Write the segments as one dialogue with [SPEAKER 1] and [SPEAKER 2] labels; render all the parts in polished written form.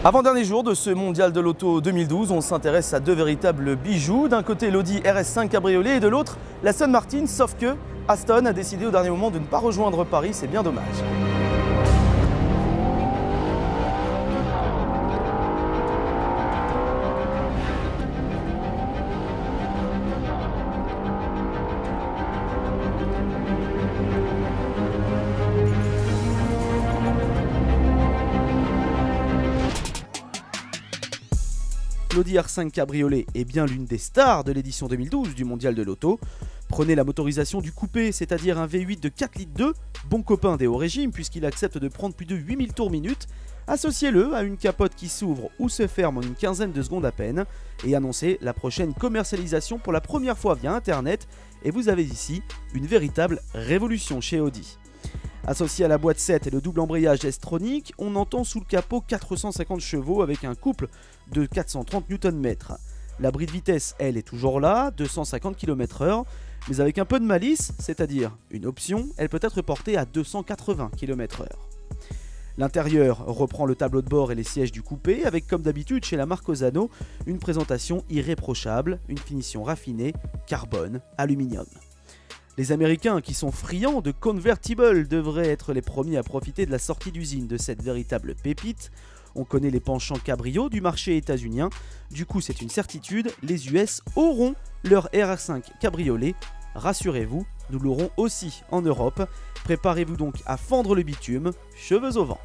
[SPEAKER 1] Avant-dernier jour de ce mondial de l'auto 2012, on s'intéresse à deux véritables bijoux. D'un côté l'Audi RS5 Cabriolet et de l'autre l'Aston Martin, sauf que Aston a décidé au dernier moment de ne pas rejoindre Paris, c'est bien dommage. L'Audi R5 Cabriolet est bien l'une des stars de l'édition 2012 du Mondial de l'Auto. Prenez la motorisation du coupé, c'est-à-dire un V8 de 4,2 litres, bon copain des hauts régimes puisqu'il accepte de prendre plus de 8000 tours minute. Associez-le à une capote qui s'ouvre ou se ferme en une quinzaine de secondes à peine et annoncez la prochaine commercialisation pour la première fois via internet et vous avez ici une véritable révolution chez Audi. Associé à la boîte 7 et le double embrayage S-Tronic, on entend sous le capot 450 chevaux avec un couple de 430 Nm. La bride vitesse, elle, est toujours là, 250 km/h, mais avec un peu de malice, c'est-à-dire une option, elle peut être portée à 280 km/h. L'intérieur reprend le tableau de bord et les sièges du coupé, avec comme d'habitude chez la marque Osano, une présentation irréprochable, une finition raffinée, carbone, aluminium. Les Américains qui sont friands de convertible devraient être les premiers à profiter de la sortie d'usine de cette véritable pépite. On connaît les penchants cabrio du marché états-unien, du coup c'est une certitude, les US auront leur RS5 Cabriolet. Rassurez-vous, nous l'aurons aussi en Europe. Préparez-vous donc à fendre le bitume, cheveux au vent.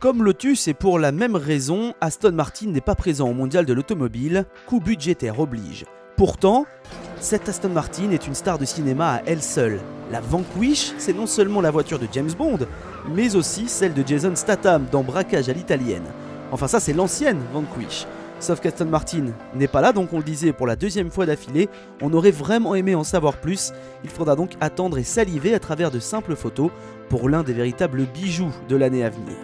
[SPEAKER 1] Comme Lotus et pour la même raison, Aston Martin n'est pas présent au mondial de l'automobile, coût budgétaire oblige. Pourtant, cette Aston Martin est une star de cinéma à elle seule. La Vanquish, c'est non seulement la voiture de James Bond, mais aussi celle de Jason Statham dans Braquage à l'italienne. Enfin ça c'est l'ancienne Vanquish. Sauf qu'Aston Martin n'est pas là, donc on le disait pour la deuxième fois d'affilée, on aurait vraiment aimé en savoir plus. Il faudra donc attendre et saliver à travers de simples photos pour l'un des véritables bijoux de l'année à venir.